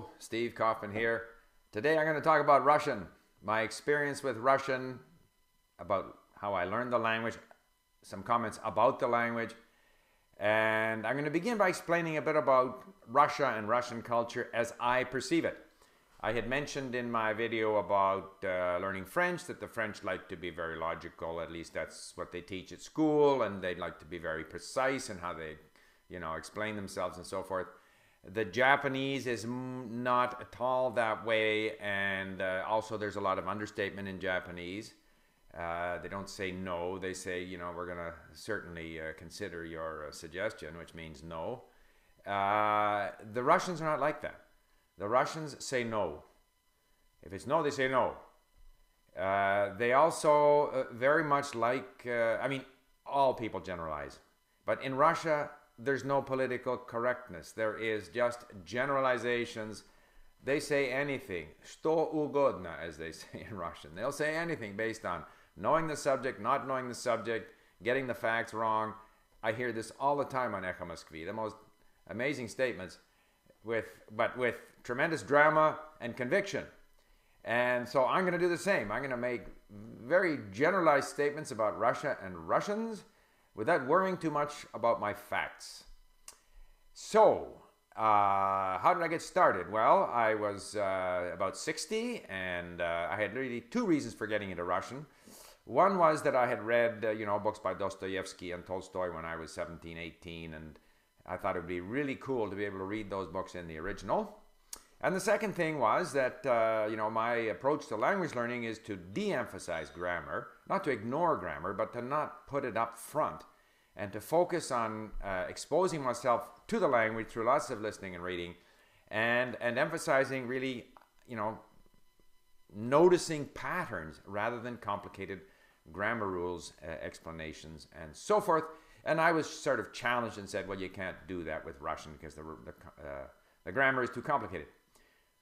Hello, Steve Kaufman here. Today I'm going to talk about Russian, my experience with Russian, about how I learned the language, some comments about the language, and I'm going to begin by explaining a bit about Russia and Russian culture as I perceive it. I had mentioned in my video about learning French that the French like to be very logical, at least that's what they teach at school, and they like to be very precise in how they, explain themselves and so forth. The Japanese is not at all that way, and also there's a lot of understatement in Japanese. They don't say no, they say, we're going to certainly consider your suggestion, which means no. The Russians are not like that. The Russians say no. If it's no, they say no. They also very much like, all people generalize. But in Russia, there's no political correctness. There is just generalizations. They say anything. Что угодно, as they say in Russian. They'll say anything based on knowing the subject, not knowing the subject, getting the facts wrong. I hear this all the time on Echo Moskvy. The most amazing statements, but with tremendous drama and conviction. And so I'm going to do the same. I'm going to make very generalized statements about Russia and Russians without worrying too much about my facts. So, how did I get started? Well, I was about 60, and I had really two reasons for getting into Russian. One was that I had read, books by Dostoevsky and Tolstoy when I was 17, 18, and I thought it would be really cool to be able to read those books in the original. And the second thing was that, my approach to language learning is to de-emphasize grammar, not to ignore grammar, but to not put it up front, and to focus on exposing myself to the language through lots of listening and reading, and emphasizing really, noticing patterns rather than complicated grammar rules, explanations, and so forth. And I was sort of challenged and said, well, you can't do that with Russian because the grammar is too complicated.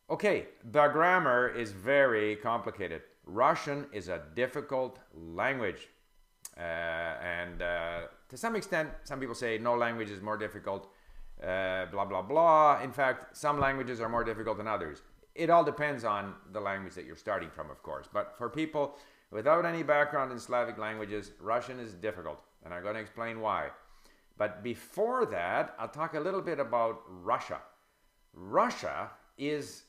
Okay, the grammar is very complicated. Russian is a difficult language. And to some extent, some people say no language is more difficult, blah, blah, blah. In fact, some languages are more difficult than others. It all depends on the language that you're starting from, of course. But for people without any background in Slavic languages, Russian is difficult. And I'm going to explain why. But before that, I'll talk a little bit about Russia. Russia is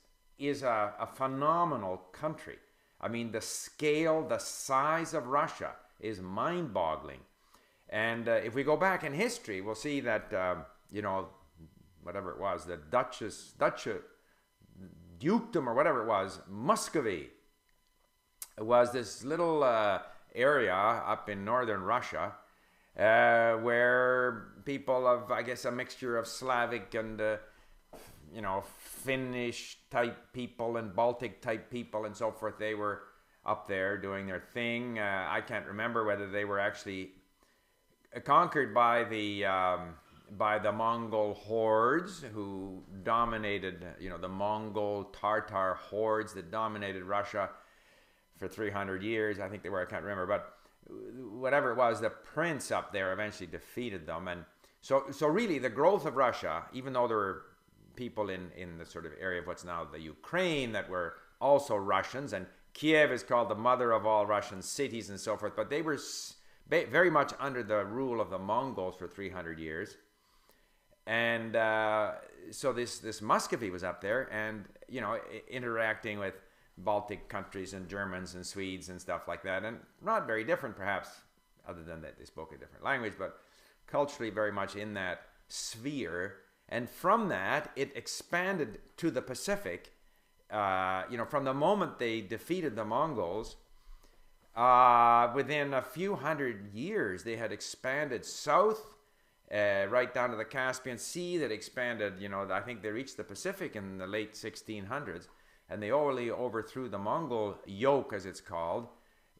a phenomenal country. I mean, the scale, the size of Russia is mind-boggling. And if we go back in history, we'll see that, whatever it was, the Dutch dukedom or whatever it was, Muscovy, was this little area up in northern Russia where people of, I guess, a mixture of Slavic and, Finnish type people and Baltic type people and so forth, they were up there doing their thing. I can't remember whether they were actually conquered by the Mongol hordes who dominated, the Mongol Tartar hordes that dominated Russia for 300 years. I think they were, I can't remember, but whatever it was, the prince up there eventually defeated them. And so really the growth of Russia, even though there were people in the sort of area of what's now the Ukraine that were also Russians, and Kiev is called the mother of all Russian cities and so forth, but they were very much under the rule of the Mongols for 300 years. And so this Muscovy was up there and, interacting with Baltic countries and Germans and Swedes and stuff like that. And not very different, perhaps, other than that they spoke a different language, but culturally very much in that sphere. And from that, it expanded to the Pacific. From the moment they defeated the Mongols, within a few hundred years, they had expanded south, right down to the Caspian Sea. That expanded, I think they reached the Pacific in the late 1600s, and they only overthrew the Mongol yoke, as it's called,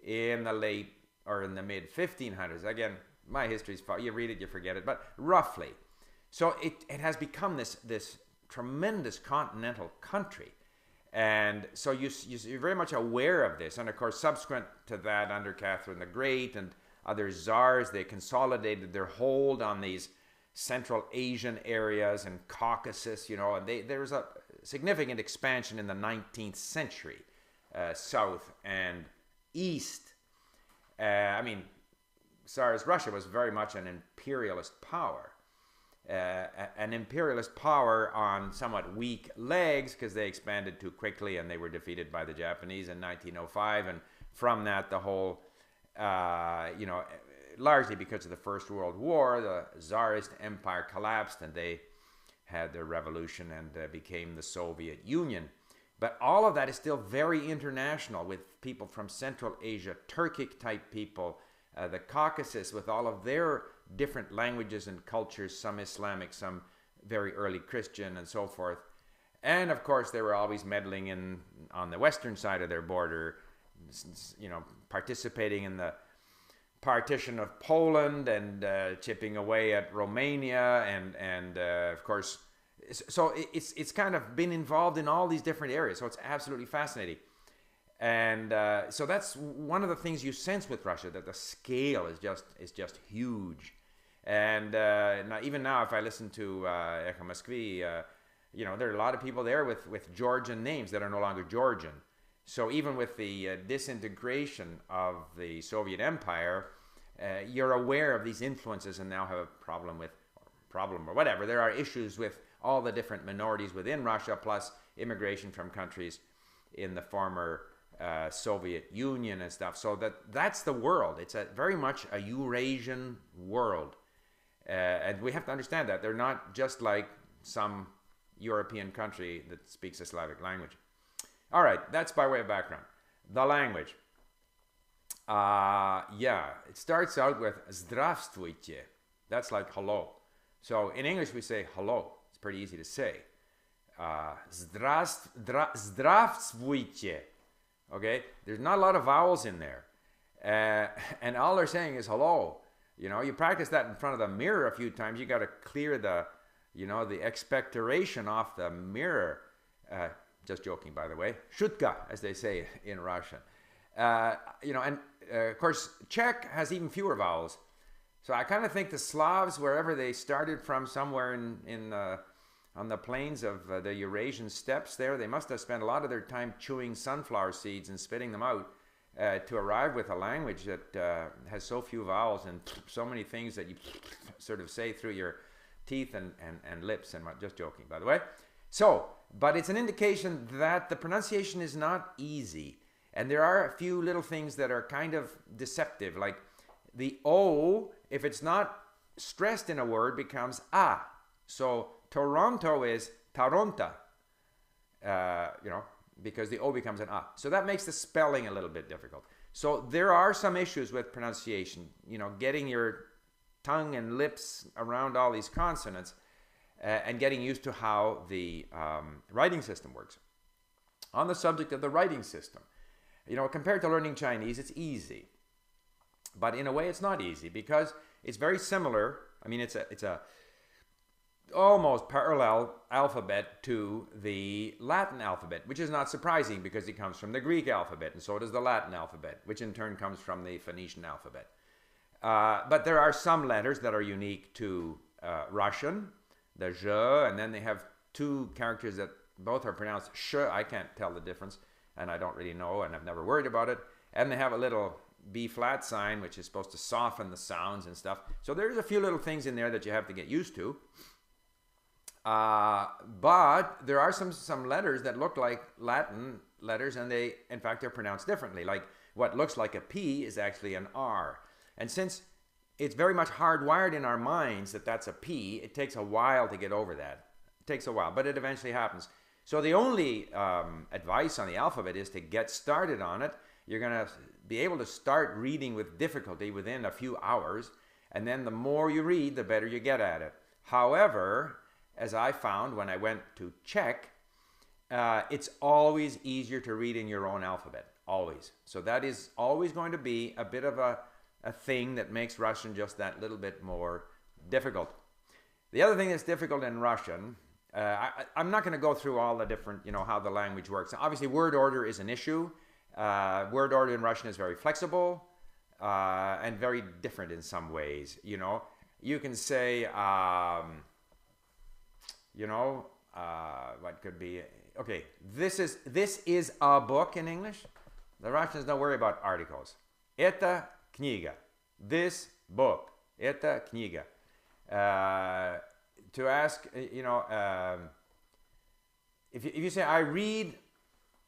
in the mid 1500s. Again, my history's far. You read it, you forget it, but roughly. So it has become this tremendous continental country. And so you're very much aware of this. And of course, subsequent to that, under Catherine the Great and other czars, they consolidated their hold on these Central Asian areas and Caucasus, and there's significant expansion in the 19th century, south and east. I mean, Tsarist Russia was very much an imperialist power. An imperialist power on somewhat weak legs because they expanded too quickly and they were defeated by the Japanese in 1905. And from that, the whole, largely because of the First World War, the Tsarist Empire collapsed and they had their revolution and became the Soviet Union. But all of that is still very international, with people from Central Asia, Turkic type people, the Caucasus with all of their different languages and cultures, some Islamic, some very early Christian and so forth. And of course they were always meddling in on the western side of their border, participating in the partition of Poland and chipping away at Romania and of course, so it's kind of been involved in all these different areas. So it's absolutely fascinating. And so that's one of the things you sense with Russia, that the scale is just huge. And even now, if I listen to Echo Moskvy, there are a lot of people there with Georgian names that are no longer Georgian. So even with the disintegration of the Soviet Empire, you're aware of these influences and now have a problem or whatever. There are issues with all the different minorities within Russia, plus immigration from countries in the former Soviet Union and stuff. So that's the world. It's very much a Eurasian world. And we have to understand that. They're not just like some European country that speaks a Slavic language. All right, that's by way of background. The language. It starts out with Zdravstvuyte. That's like hello. So in English we say hello. It's pretty easy to say. Zdravstvuyte. Okay, there's not a lot of vowels in there, and all they're saying is hello. You practice that in front of the mirror a few times. You got to clear the expectoration off the mirror. Just joking, by the way. Shutka, as they say in Russian. And of course, Czech has even fewer vowels. So I kind of think the Slavs, wherever they started from, somewhere on the plains of the Eurasian steppes there, they must have spent a lot of their time chewing sunflower seeds and spitting them out to arrive with a language that has so few vowels and so many things that you sort of say through your teeth and lips. And just joking, by the way. So, but it's an indication that the pronunciation is not easy. And there are a few little things that are kind of deceptive, like the O, if it's not stressed in a word, becomes A. So Toronto is Taronta, because the O becomes an A. So that makes the spelling a little bit difficult. So there are some issues with pronunciation, getting your tongue and lips around all these consonants and getting used to how the writing system works. On the subject of the writing system, compared to learning Chinese, it's easy. But in a way, it's not easy because it's very similar. I mean, it's a almost parallel alphabet to the Latin alphabet, which is not surprising because it comes from the Greek alphabet, and so does the Latin alphabet, which in turn comes from the Phoenician alphabet. But there are some letters that are unique to Russian, the zh, and then they have two characters that both are pronounced sh. I can't tell the difference, and I don't really know, and I've never worried about it. And they have a little B-flat sign, which is supposed to soften the sounds and stuff. So there's a few little things in there that you have to get used to. But there are some letters that look like Latin letters, and they, in fact, they're pronounced differently. Like what looks like a P is actually an R. And since it's very much hardwired in our minds that that's a P, it takes a while to get over that. It takes a while, but it eventually happens. So the only advice on the alphabet is to get started on it. You're going to be able to start reading with difficulty within a few hours, and then the more you read, the better you get at it. However, as I found when I went to Czech, it's always easier to read in your own alphabet, always. So that is always going to be a bit of a thing that makes Russian just that little bit more difficult. The other thing that's difficult in Russian, I'm not going to go through all the different, how the language works. Obviously, word order is an issue. Word order in Russian is very flexible and very different in some ways. You can say, what could be, okay, this is a book in English. The Russians don't worry about articles. Это книга. This book. Это книга. To ask, you know, if you say, I read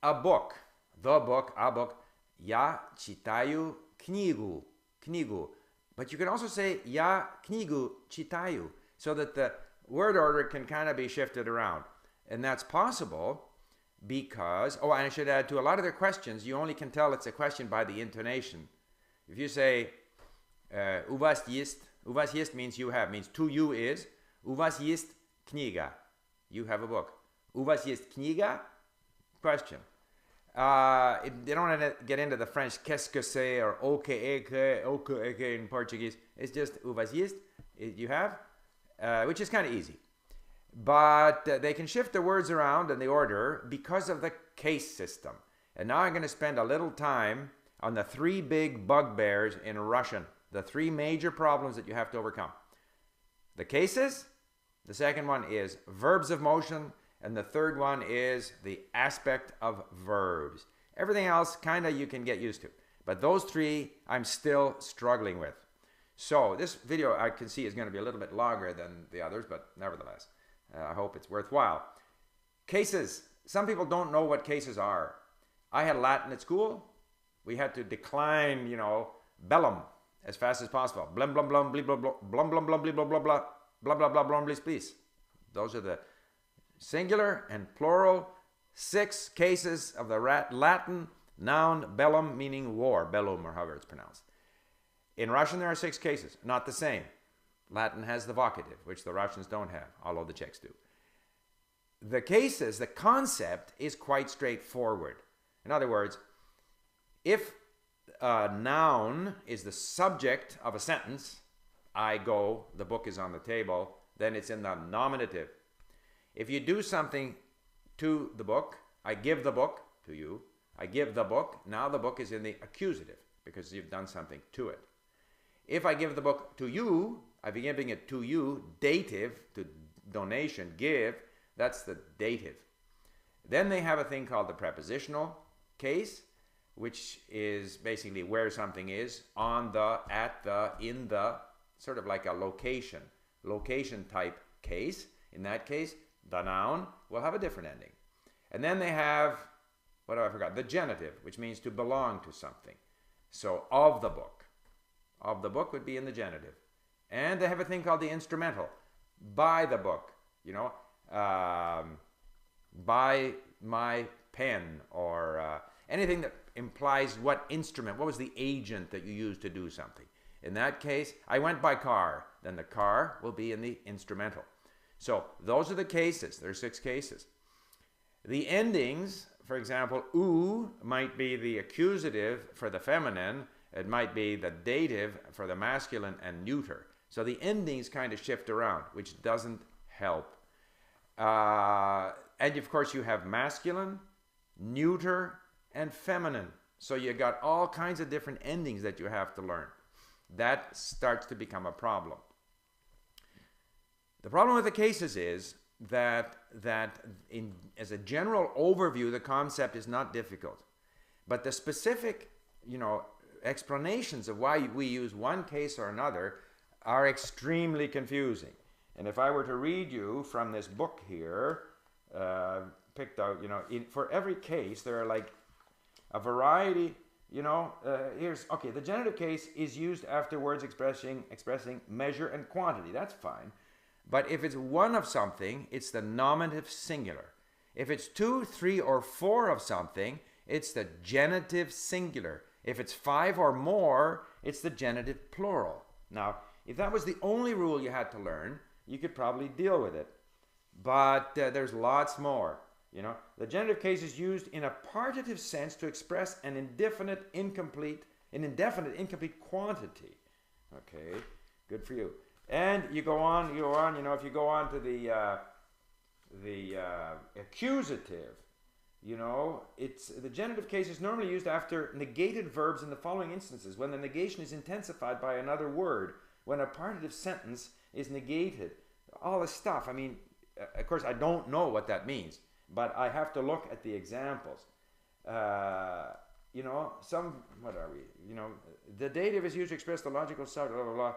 a book, the book, a book, я читаю книгу, книгу. But you can also say, я книгу читаю, so that the word order can kind of be shifted around. And that's possible because, oh, and I should add, to a lot of their questions, you only can tell it's a question by the intonation. If you say, у вас есть means you have, means to you is, у вас есть книга, you have a book. У вас есть книга? Question. They don't want to get into the French qu'est-ce que c'est or ok in Portuguese. It's just у вас есть, you have, which is kind of easy. But they can shift the words around in the order because of the case system. And now I'm going to spend a little time on the three big bugbears in Russian, the three major problems that you have to overcome. The cases, the second one is verbs of motion, and the third one is the aspect of verbs. Everything else kind of you can get used to. But those three I'm still struggling with. So this video I can see is going to be a little bit longer than the others, but nevertheless, I hope it's worthwhile. Cases. Some people don't know what cases are. I had Latin at school. We had to decline, you know, bellum as fast as possible. Blum, blum, blum, blee, blah, blah, blum, blum, blum, blee, blah, blah, blah, blah, blah, blah, blum, blees, please. Those are the singular and plural 6 cases of the Latin noun bellum, meaning war, bellum, or however it's pronounced. In Russian, there are 6 cases, not the same. Latin has the vocative, which the Russians don't have, although the Czechs do. The cases, the concept is quite straightforward. In other words, if a noun is the subject of a sentence, I go, the book is on the table, then it's in the nominative. If you do something to the book, I give the book to you, I give the book, now the book is in the accusative because you've done something to it. If I give the book to you, I'm giving it to you, dative, to donation, give, that's the dative. Then they have a thing called the prepositional case, which is basically where something is, on the, at the, in the, sort of like a location type case. In that case, the noun will have a different ending. And then they have, what have I forgot? The genitive, which means to belong to something. So, of the book. Of the book would be in the genitive. And they have a thing called the instrumental. By the book, you know, by my pen, or anything that implies what instrument, what was the agent that you used to do something. In that case, I went by car, then the car will be in the instrumental. So those are the cases. There are 6 cases. The endings, for example, u might be the accusative for the feminine. It might be the dative for the masculine and neuter. So the endings kind of shift around, which doesn't help. And of course you have masculine, neuter, and feminine. So you got all kinds of different endings that you have to learn. That starts to become a problem. The problem with the cases is that as a general overview, the concept is not difficult. But the specific, you know, explanations of why we use one case or another are extremely confusing. And if I were to read you from this book here, picked out, you know, for every case, there are like a variety, you know, here's, okay, the genitive case is used after words expressing measure and quantity. That's fine. But if it's one of something, it's the nominative singular. If it's 2, 3, or 4 of something, it's the genitive singular. If it's 5 or more, it's the genitive plural. Now, if that was the only rule you had to learn, you could probably deal with it. But there's lots more. You know, the genitive case is used in a partitive sense to express an indefinite incomplete quantity. Okay, good for you. And you go on, you know, if you go on to the accusative, you know, it's the genitive case is normally used after negated verbs in the following instances: when the negation is intensified by another word, when a partitive sentence is negated, all this stuff. I mean, of course, I don't know what that means, but I have to look at the examples. You know, what are we? You know, the dative is used to express the logical side, blah, blah, blah.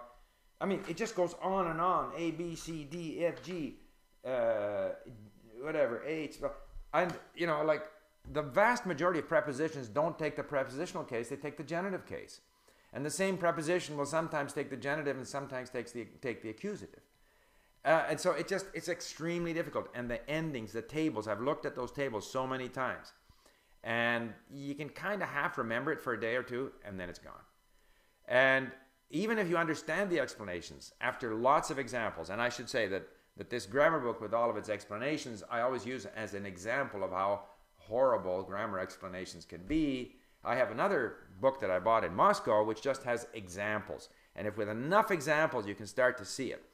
I mean, it just goes on and on. A, B, C, D, F, G, whatever, H. And, you know, like the vast majority of prepositions don't take the prepositional case, they take the genitive case. And the same preposition will sometimes take the genitive and sometimes take the accusative. And so it's extremely difficult. And the endings, the tables, I've looked at those tables so many times. And you can kind of half remember it for a day or two, and then it's gone. And even if you understand the explanations, after lots of examples, and I should say that this grammar book with all of its explanations, I always use as an example of how horrible grammar explanations can be. I have another book that I bought in Moscow, which just has examples. And if with enough examples, you can start to see it.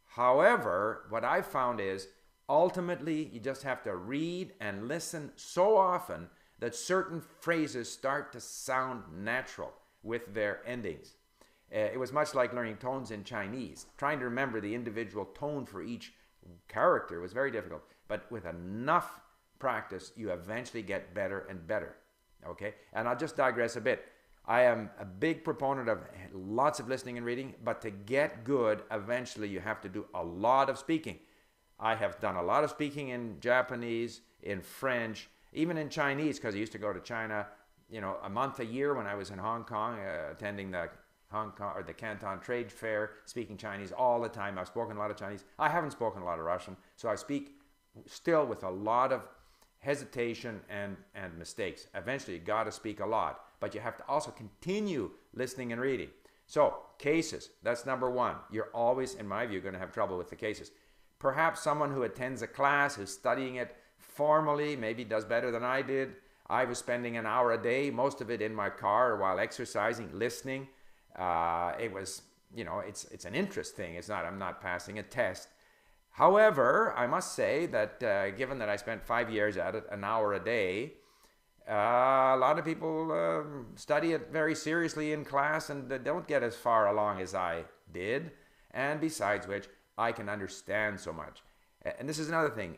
However, what I've found is, ultimately, you just have to read and listen so often that certain phrases start to sound natural with their endings. It was much like learning tones in Chinese. Trying to remember the individual tone for each character was very difficult. But with enough practice, you eventually get better and better. Okay? And I'll just digress a bit. I am a big proponent of lots of listening and reading, but to get good, eventually you have to do a lot of speaking. I have done a lot of speaking in Japanese, in French, even in Chinese, because I used to go to China, you know, a month a year when I was in Hong Kong, attending the Hong Kong or the Canton Trade Fair, speaking Chinese all the time. I've spoken a lot of Chinese. I haven't spoken a lot of Russian, so I speak still with a lot of hesitation and mistakes. Eventually, you got to speak a lot, but you have to also continue listening and reading. So, cases, that's number one. You're always, in my view, going to have trouble with the cases. Perhaps someone who attends a class, who's studying it formally, maybe does better than I did. I was spending an hour a day, most of it in my car or while exercising, listening. It was, you know, it's an interest thing. It's not, I'm not passing a test. However, I must say that given that I spent 5 years at it, an hour a day, a lot of people study it very seriously in class and don't get as far along as I did. And besides which, I can understand so much. And this is another thing.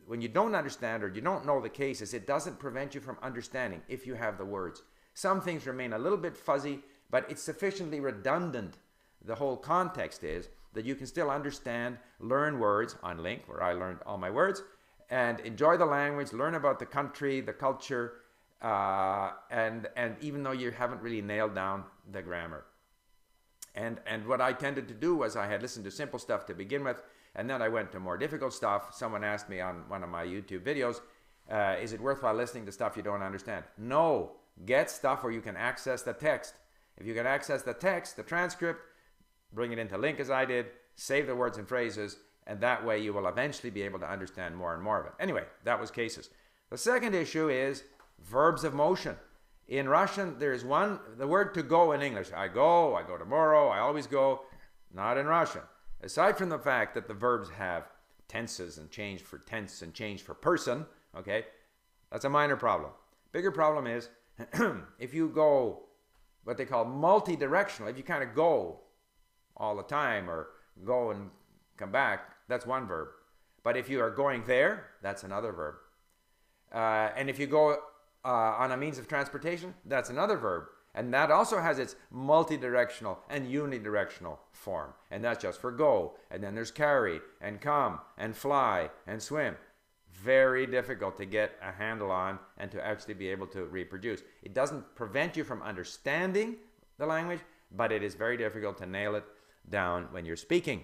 When you don't understand or you don't know the cases, it doesn't prevent you from understanding if you have the words. Some things remain a little bit fuzzy, but it's sufficiently redundant. The whole context is that you can still understand, learn words on Link, where I learned all my words, and enjoy the language, learn about the country, the culture, and even though you haven't really nailed down the grammar. And what I tended to do was I had listened to simple stuff to begin with, and then I went to more difficult stuff. Someone asked me on one of my YouTube videos, is it worthwhile listening to stuff you don't understand? No. Get stuff where you can access the text. If you can access the text, the transcript, bring it into Link as I did, save the words and phrases, and that way you will eventually be able to understand more and more of it. Anyway, that was cases. The second issue is verbs of motion. In Russian, there's the word to go in English. I go tomorrow, I always go. Not in Russian. Aside from the fact that the verbs have tenses and change for tense and change for person, okay, that's a minor problem. Bigger problem is if you go what they call multi-directional, if you kind of go all the time or go and come back, that's one verb. But if you are going there, that's another verb. And if you go on a means of transportation, that's another verb. And that also has its multi-directional and unidirectional form. And that's just for go. And then there's carry and come and fly and swim. Very difficult to get a handle on and to actually be able to reproduce. It doesn't prevent you from understanding the language, but it is very difficult to nail it down when you're speaking.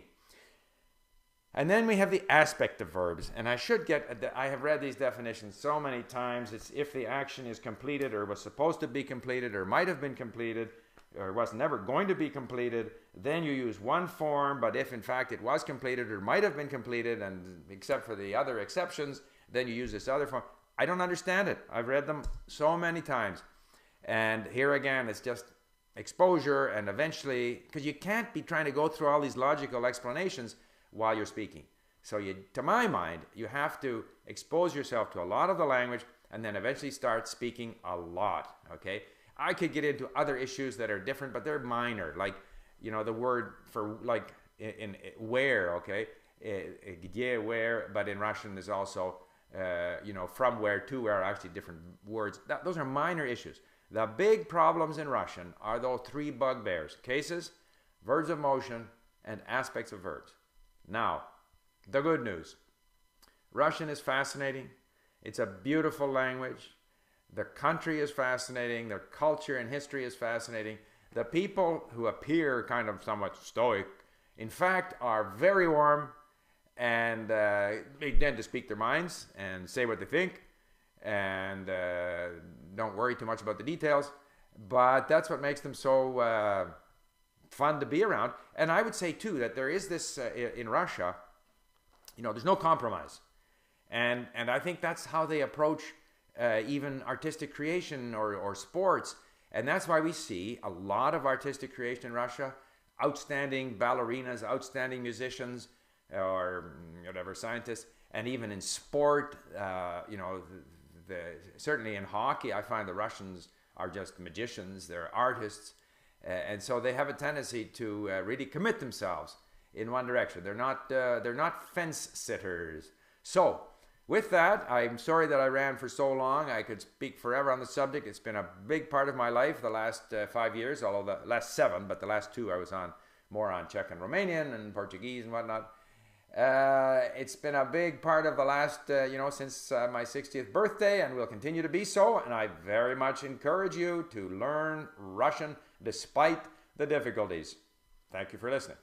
And then we have the aspect of verbs. And I have read these definitions so many times. It's if the action is completed or was supposed to be completed or might have been completed or was never going to be completed, then you use one form. But if in fact it was completed or might have been completed, and except for the other exceptions, then you use this other form. I don't understand it. I've read them so many times. And here again, it's just exposure, and eventually, because you can't be trying to go through all these logical explanations while you're speaking. So to my mind, you have to expose yourself to a lot of the language and then eventually start speaking a lot, okay? I could get into other issues that are different, but they're minor, like, you know, the word for, like, in where, okay? где, where, but in Russian there's also, from where to where are actually different words. Those are minor issues. The big problems in Russian are those three bugbears: cases, verbs of motion, and aspects of verbs. Now, the good news. Russian is fascinating. It's a beautiful language. The country is fascinating. Their culture and history is fascinating. The people who appear kind of somewhat stoic, in fact, are very warm, and they tend to speak their minds and say what they think, and don't worry too much about the details. But that's what makes them so fun to be around. And I would say too that there is this in Russia, there's no compromise, and I think that's how they approach even artistic creation or sports. And that's why we see a lot of artistic creation in Russia: outstanding ballerinas, outstanding musicians, or whatever, scientists. And even in sport, certainly in hockey, I find the Russians are just magicians. They're artists, and so they have a tendency to really commit themselves in one direction. They're not fence sitters. So with that, I'm sorry that I ran for so long. I could speak forever on the subject. It's been a big part of my life the last 5 years, although the last 7, but the last 2 I was more on Czech and Romanian and Portuguese and whatnot. It's been a big part of the last, since my 60th birthday, and will continue to be so. And I very much encourage you to learn Russian despite the difficulties. Thank you for listening.